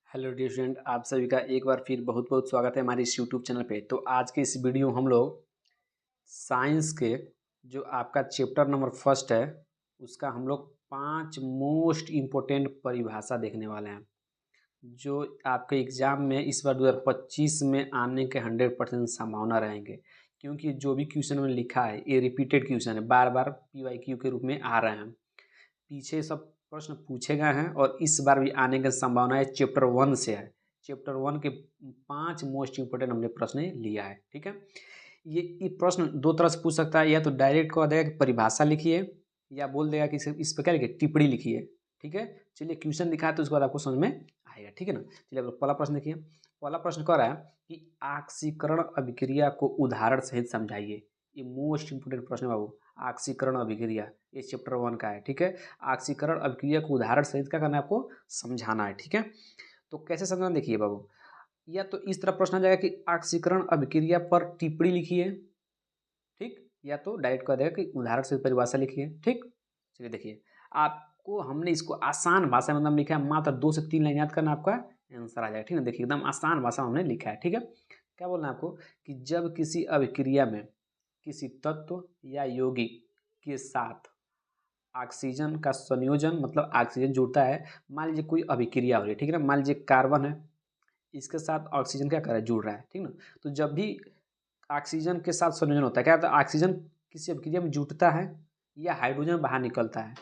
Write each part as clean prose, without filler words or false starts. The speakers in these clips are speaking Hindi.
हेलो डियर स्टूडेंट, आप सभी का एक बार फिर बहुत बहुत स्वागत है हमारे इस यूट्यूब चैनल पे। तो आज के इस वीडियो हम लोग साइंस के जो आपका चैप्टर नंबर फर्स्ट है उसका हम लोग 5 मोस्ट इम्पोर्टेंट परिभाषा देखने वाले हैं जो आपके एग्ज़ाम में इस बार 2025 में आने के 100% संभावना रहेंगे, क्योंकि जो भी क्वेश्चन में लिखा है ये रिपीटेड क्वेश्चन है, बार बार PYQ के रूप में आ रहे हैं। पीछे सब प्रश्न पूछे गए हैं और इस बार भी आने की संभावना है। चैप्टर 1 से है। चैप्टर 1 के 5 मोस्ट इंपोर्टेंट हमने प्रश्न लिया है। ठीक है, ये प्रश्न दो तरह से पूछ सकता है, या तो डायरेक्ट कह देगा कि परिभाषा लिखिए, या बोल देगा कि इस पर क्या लिखिए, टिप्पणी लिखिए। ठीक है, चलिए क्वेश्चन दिखाते तो उसके बाद आपको समझ में आएगा। ठीक है ना, चलिए आप पहला प्रश्न देखिए। पहला प्रश्न कह रहा है कि ऑक्सीकरण अभिक्रिया को उदाहरण सहित समझाइए। ये मोस्ट इंपोर्टेंट प्रश्न है बाबू। ऑक्सीकरण अभिक्रिया ये चैप्टर 1 का है। ठीक है, ऑक्सीकरण अभिक्रिया को उदाहरण सहित क्या करना है, आपको समझाना है। ठीक है, तो कैसे समझाना देखिए बाबू। या तो इस तरह प्रश्न आ जाएगा कि ऑक्सीकरण अभिक्रिया पर टिप्पणी लिखिए। ठीक, या तो डायरेक्ट कह देगा कि उदाहरण सहित परिभाषा लिखिए। ठीक, चलिए देखिए, आपको हमने इसको आसान भाषा में एकदम लिखा है, मात्र 2 से 3 लाइन याद करना, आपका आंसर आ जाएगा। ठीक है, देखिए एकदम आसान भाषा में हमने लिखा है। ठीक है, क्या बोलना है आपको कि जब किसी अभिक्रिया में किसी तत्व या यौगिक के साथ ऑक्सीजन का संयोजन मतलब ऑक्सीजन जुड़ता है। मान लीजिए कोई अभिक्रिया हो रही है, ठीक है ना, मान लीजिए कार्बन है, इसके साथ ऑक्सीजन क्या कर रहा है, जुड़ रहा है। ठीक ना, तो जब भी ऑक्सीजन के साथ संयोजन होता है, क्या होता है, ऑक्सीजन किसी अभिक्रिया में जुटता है या हाइड्रोजन बाहर निकलता है।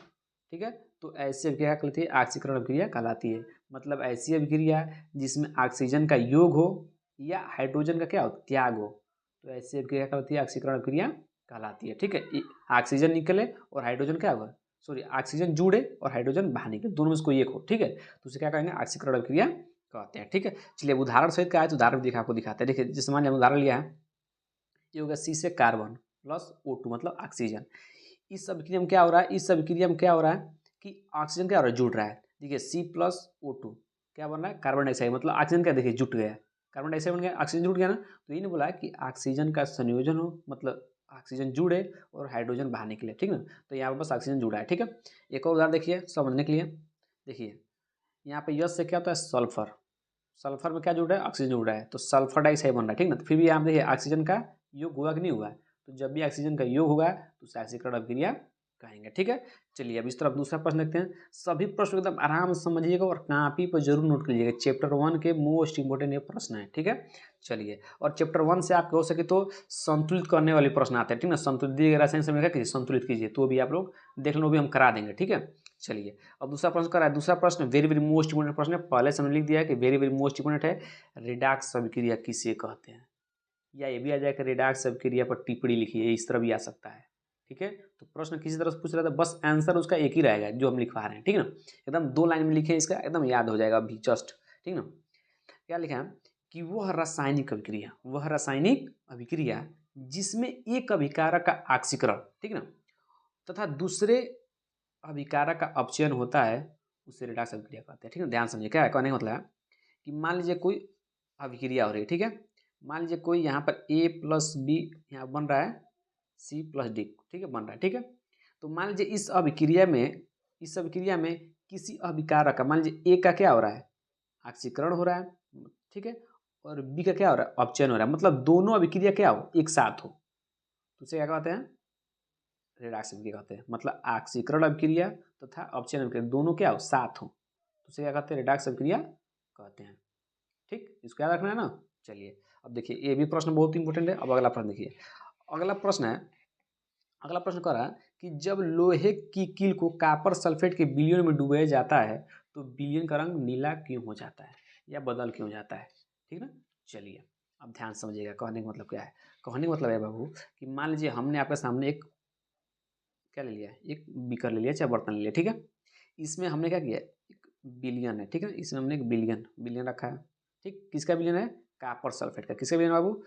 ठीक है, तो ऐसी अभिक्रिया कहलाती है, ऑक्सीकरण अभिक्रिया कहलाती है। मतलब ऐसी अभिक्रिया जिसमें ऑक्सीजन का योग हो या हाइड्रोजन का क्या हो, त्याग हो, तो ऐसी अभिक्रिया कहलाती है, ऑक्सीकरण अभिक्रिया कहलाती है। ठीक है, ऑक्सीजन निकले और हाइड्रोजन क्या होगा, सॉरी ऑक्सीजन जुड़े और हाइड्रोजन बाहर निकले, दोनों में से कोई एक हो। ठीक है, तो उसे क्या कहेंगे, ऑक्सीकरण अभिक्रिया कहते हैं। ठीक है, चलिए उदाहरण सहित क्या है, तो उदाहरण दिखा आपको दिखाते हैं। देखिए जिस मान लिया उदाहरण लिया है, ये होगा सी से कार्बन प्लस O2 मतलब ऑक्सीजन। इस अभिक्रिया में क्या हो रहा है, इस अभिक्रिया में क्या हो रहा है कि ऑक्सीजन क्या हो रहा है, जुड़ रहा है। देखिए C प्लस O2 क्या बन रहा है, कार्बन डाइऑक्साइड, मतलब ऑक्सीजन क्या, देखिए जुट गया, कार्बन डाइऑक्साइड बन गया, ऑक्सीजन जुट गया ना। तो ये नहीं बोला है कि ऑक्सीजन का संयोजन हो, मतलब ऑक्सीजन जुड़े और हाइड्रोजन बाहर निकले। ठीक है, तो यहाँ पर बस ऑक्सीजन जुड़ा है। ठीक है, एक और उदाहरण देखिए समझने के लिए। देखिए यहाँ पे यस से क्या होता है, सल्फर। सल्फर में क्या जुड़ रहा है, ऑक्सीजन जुड़ रहा है, तो सल्फर डाइऑक्साइड बन रहा है। ठीक ना, तो फिर भी यहाँ देखिए ऑक्सीजन का योग हुआ कि नहीं हुआ है, तो जब भी ऑक्सीजन का योग होगा तो उसे ऑक्सीकरण अभिक्रिया कहेंगे। ठीक है, चलिए अब इस तरफ दूसरा प्रश्न देखते हैं। सभी प्रश्न एकदम आराम से समझिएगा और कॉपी पर जरूर नोट कीजिएगा। चैप्टर 1 के मोस्ट इंपोर्टेंट ये प्रश्न है। ठीक है, चलिए, और चैप्टर 1 से आप हो सके तो संतुलित करने वाले प्रश्न आते हैं। ठीक ना, संतुलित दिए गए रासायनिक समीकरण कीजिए, संतुलित कीजिए, तो भी आप लोग देख लो, भी हम करा देंगे। ठीक है, चलिए अब दूसरा प्रश्न करा है। दूसरा प्रश्न वेरी वेरी मोस्ट इंपोर्टेंट प्रश्न है, पहले से हमने लिख दिया है कि वेरी वेरी मोस्ट इंपोर्टेंट है। रिडॉक्स अभिक्रिया किसे कहते हैं, या ये भी आ जाएगा रिडॉक्स अभिक्रिया पर टिप्पणी लिखिए, इस तरह भी आ सकता है। ठीक है, तो प्रश्न किसी तरह से पूछ रहा था, बस आंसर उसका एक ही रहेगा जो हम लिखवा रहे हैं। ठीक है ना, एकदम 2 लाइन में लिखे, इसका एकदम याद हो जाएगा अभी जस्ट। ठीक ना, क्या लिखा है कि वह रासायनिक अभिक्रिया जिसमें एक अभिकारक का ऑक्सीकरण, ठीक है ना, तथा दूसरे अभिकारक का अपचयन होता है, उसे रिडॉक्स अभिक्रिया कहते हैं। ठीक है, ध्यान समझिए क्या है, कहने का मतलब है कि मान लीजिए कोई अभिक्रिया हो रही है। ठीक है, मान लीजिए कोई यहाँ पर A प्लस बी यहाँ बन रहा है C प्लस डी। ठीक है, बन रहा है। ठीक है, तो मान लीजिए इस अभिक्रिया में किसी अभिकारक का, मान लीजिए A का क्या हो रहा है, ऑक्सीकरण हो रहा है। ठीक है, और B का क्या हो रहा है, अपचयन हो रहा है, मतलब दोनों अभिक्रिया क्या हो, एक साथ हो, तो उसे क्या कहते हैं, रिडॉक्स अभिक्रिया कहते हैं। मतलब ऑक्सीकरण अभिक्रिया तथा अपचयन अभिक्रिया दोनों क्या हो, साथ हो, तो उसे क्या कहते हैं, रिडॉक्स अभिक्रिया कहते हैं। ठीक, इसको याद रखना है ना। चलिए अब देखिए, ये भी प्रश्न बहुत इंपॉर्टेंट है। अब अगला प्रश्न देखिए, अगला प्रश्न है, अगला प्रश्न कह रहा है कि जब लोहे की कील को कॉपर सल्फेट के विलयन में डुबाया जाता है तो विलयन का रंग नीला क्यों हो जाता है या बदल क्यों जाता है। ठीक ना, चलिए अब ध्यान समझिएगा, कहने का मतलब क्या है। कहने का मतलब है बाबू कि मान लीजिए हमने आपके सामने एक क्या ले लिया, एक बीकर ले लिया, चाहे बर्तन ले लिया। ठीक है, इसमें हमने क्या किया, एक बिलियन है। ठीक है, इसमें हमने एक बिलियन बिलियन रखा है। ठीक, किसका बिलियन है, कॉपर सल्फेट का। किसका बिलियन बाबू,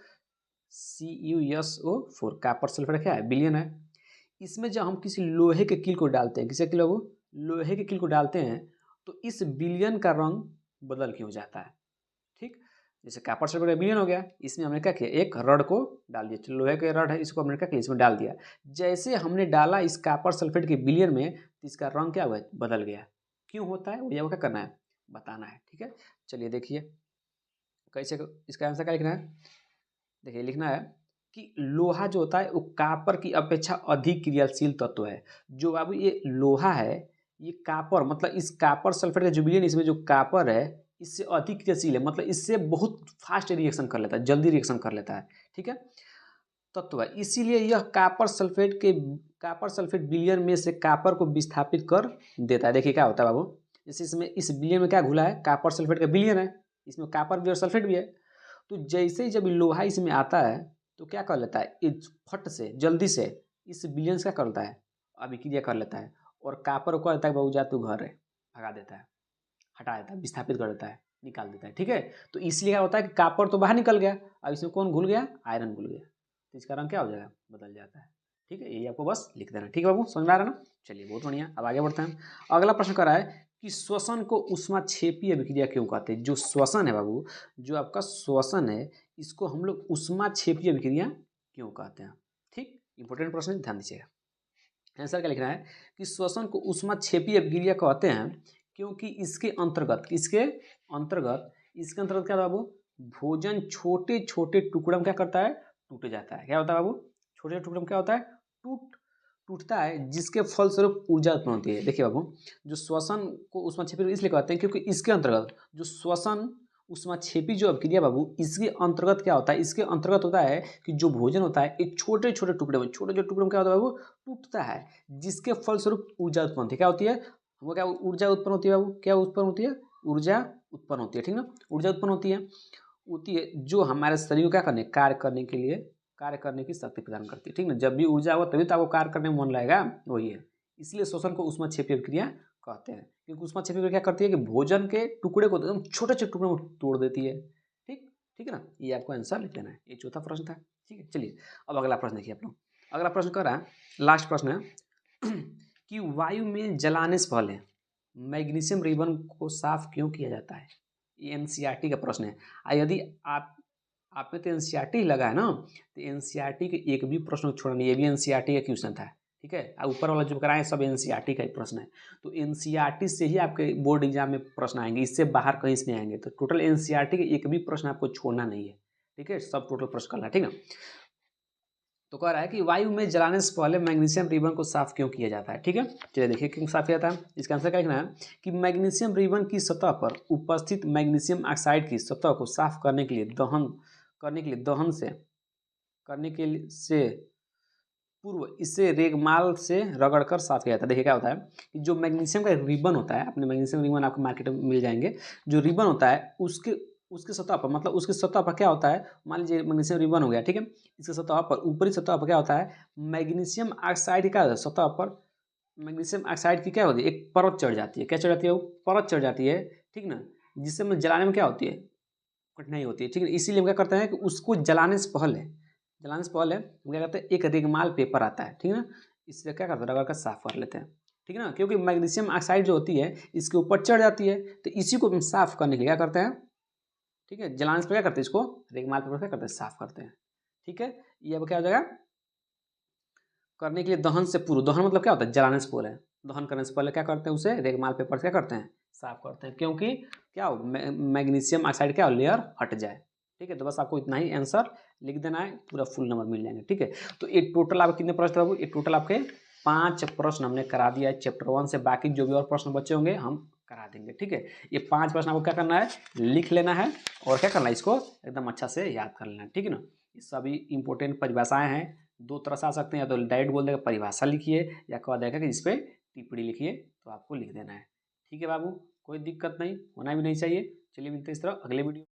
CuSO4, कॉपर सल्फेट क्या है, बिलियन है। इसमें जब हम किसी लोहे के कील को डालते हैं, किसी कील बाबू, लोहे के कील को डालते हैं, तो इस बिलियन का रंग बदल क्यों जाता है। ठीक, जैसे कॉपर सल्फेट का बिलियन हो गया, इसमें हमने क्या किया, एक रड को डाल दिया, लोहे का रड है, इसको हमने क्या किया, इसमें डाल दिया। जैसे हमने डाला इस कॉपर सल्फेट के बिलियन में, तो इसका रंग क्या हुआ, बदल गया। क्यों होता है, वो क्या करना है, बताना है। ठीक है, चलिए देखिए कैसे इसका आंसर क्या लिखना है। देखिए लिखना है कि लोहा जो होता है वो कापर की अपेक्षा अधिक क्रियाशील तत्व है। जो बाबू ये लोहा है, ये कापर मतलब इस कापर सल्फेट का जो विलयन इसमें जो कापर है इससे अधिक क्रियाशील है, मतलब इससे बहुत फास्ट रिएक्शन कर लेता है, जल्दी रिएक्शन कर लेता है। ठीक है, तत्व है, इसीलिए यह कापर सल्फेट विलयन में से कापर को विस्थापित कर देता है। देखिए क्या होता है बाबू, जैसे इसमें इस विलयन में क्या घुला है, कापर सल्फेट का विलयन है, इसमें कापर भी और सल्फेट भी है। तो जैसे ही जब लोहा इसमें आता है तो क्या कर लेता है, इस फट से जल्दी से इस विलयन से क्या करता है, अभिक्रिया कर लेता है और कापर को कहता है बाबू जा तू घर है, भगा देता है, हटा देता है, विस्थापित कर देता है, निकाल देता है। ठीक है, तो इसलिए क्या होता है कि कापर तो बाहर निकल गया, अब इसमें कौन घुल गया, आयरन घुल गया, तो इसका रंग क्या हो जाएगा, बदल जाता है। ठीक है, यही आपको बस लिख देना। ठीक है बाबू, समझ में आ रहा है ना। चलिए बहुत बढ़िया, अब आगे बढ़ते हैं। अगला प्रश्न कर रहा है कि श्वसन को ऊष्माक्षेपीय अभिक्रिया क्यों कहते हैं। जो श्वसन है बाबू, जो आपका श्वसन है इसको हम लोग ऊष्माक्षेपीय अभिक्रिया क्यों कहते हैं। ठीक, इंपॉर्टेंट प्रश्न, ध्यान दीजिएगा। आंसर क्या लिखना है कि श्वसन को ऊष्माक्षेपीय अभिक्रिया कहते हैं क्योंकि इसके अंतर्गत क्या होता है बाबू, भोजन छोटे छोटे टुकड़ों में क्या करता है, टूट जाता है। क्या होता है बाबू, छोटे छोटे टुकड़ों में क्या होता है, टूटता है, जिसके फलस्वरूप ऊर्जा उत्पन्न होती है। देखिए बाबू, जो श्वसन को ऊष्माक्षेपी इसलिए कहते हैं क्योंकि इसके अंतर्गत जो श्वसन ऊष्माक्षेपी जो अभिक्रिया बाबू, इसके अंतर्गत क्या होता है, इसके अंतर्गत होता है कि जो भोजन होता है एक छोटे छोटे टुकड़े में क्या होता है बाबू, टूटता है, जिसके फलस्वरूप ऊर्जा उत्पन्न होती है। क्या होती है, वो क्या ऊर्जा उत्पन्न होती है बाबू, क्या उत्पन्न होती है, ऊर्जा उत्पन्न होती है। ठीक ना, ऊर्जा उत्पन्न होती है जो हमारे शरीर को क्या करने, कार्य करने की शक्ति प्रदान करती है। ठीक ना, जब भी ऊर्जा होगा तभी तो आपको कार्य करने में मन लगेगा, वही है। इसलिए श्वसन को ऊष्माक्षेपीय अभिक्रिया कहते हैं, क्योंकि ऊष्माक्षेपीय अभिक्रिया क्या करती है कि भोजन के टुकड़े को एकदम छोटे छोटे टुकड़े में तोड़ देती है। ठीक ठीक है ना, ये आपको आंसर लिख देना है। ये चौथा प्रश्न था। ठीक है, चलिए अब अगला प्रश्न देखिए आप लोग। अगला प्रश्न कर रहा है, लास्ट प्रश्न है कि वायु में जलाने से पहले मैग्नीशियम रिबन को साफ क्यों किया जाता है। ये एनसीईआरटी का प्रश्न है। यदि आप में तो एनसीईआरटी लगा है ना, तो एनसीईआरटी के एक भी प्रश्न छोड़ा नहीं, ये भी एनसीईआरटी का क्वेश्चन था। ठीक है, ऊपर वाला जो कराए सब एनसीईआरटी का ही प्रश्न है। तो एनसीईआरटी से ही आपके बोर्ड एग्जाम में प्रश्न आएंगे, इससे बाहर कहीं से नहीं आएंगे। तो टोटल एनसीईआरटी के एक भी प्रश्न आपको छोड़ना नहीं है। ठीक है, सब टोटल प्रश्न करना है। ठीक है, तो कह रहा है कि वायु में जलाने से पहले मैग्नीशियम रिबन को साफ क्यों किया जाता है। ठीक है, चलिए देखिए क्यों साफ किया जाता है। इसका आंसर क्या लिखना है कि मैग्नीशियम रिबन की सतह पर उपस्थित मैग्नीशियम ऑक्साइड की सतह को साफ करने के लिए दहन से पूर्व इसे रेगमाल से रगड़कर साफ किया जाता है। देखिए क्या होता है कि जो मैग्नीशियम का रिबन होता है, अपने मैग्नीशियम रिबन आपको मार्केट में मिल जाएंगे, जो रिबन होता है उसके सतह पर, मतलब उसके सतह पर क्या होता है, मान लीजिए मैग्नीशियम रिबन हो गया। ठीक है, इसके सतह पर, ऊपरी सतह पर क्या होता है, मैग्नीशियम ऑक्साइड का सतह पर मैग्नीशियम ऑक्साइड की क्या होती है, एक परत चढ़ जाती है। क्या चढ़ जाती है, वो परत चढ़ जाती है। ठीक ना, जिससे में जलाने में क्या होती है, कठिनाई होती है। ठीक है, इसीलिए हम क्या करते हैं कि उसको जलाने से पहले हम क्या करते हैं, एक रेगमाल पेपर आता है। ठीक है ना, इससे क्या करते हैं, रगड़ कर साफ कर लेते हैं। ठीक है ना, क्योंकि मैग्नीशियम ऑक्साइड जो होती है इसके ऊपर चढ़ जाती है, तो इसी को हम साफ करने के लिए क्या करते हैं, ठीक है, जलाने से क्या करते हैं, इसको रेगमाल पेपर क्या करते हैं, साफ करते हैं। ठीक है, ये अब क्या हो जाएगा, करने के लिए दहन से पूर्व, दहन मतलब क्या होता है, जलाने से पहले, दहन करने से पहले क्या करते हैं, उसे रेगमाल पेपर से क्या करते हैं, साफ करते हैं, क्योंकि क्या हो, मैग्नीशियम ऑक्साइड क्या हो, लेयर हट जाए। ठीक है, तो बस आपको इतना ही आंसर लिख देना है, पूरा फुल नंबर मिल जाएंगे। ठीक है, तो ये टोटल आपके कितने प्रश्न बाबू, ये टोटल आपके 5 प्रश्न हमने करा दिया है चैप्टर 1 से। बाकी जो भी और प्रश्न बचे होंगे हम करा देंगे। ठीक है, ये 5 प्रश्न आपको क्या करना है, लिख लेना है और क्या करना है, इसको एकदम अच्छा से याद कर लेना है। ठीक है ना, ये सभी इंपॉर्टेंट परिभाषाएं हैं, दो तरह से आ सकते हैं, या तो डायरेक्ट बोल देगा परिभाषा लिखिए, या कह देगा कि इस पर टिप्पणी लिखिए, तो आपको लिख देना है। ठीक है बाबू, कोई दिक्कत नहीं, होना भी नहीं चाहिए। चलिए मिलते हैं इस तरह अगले वीडियो।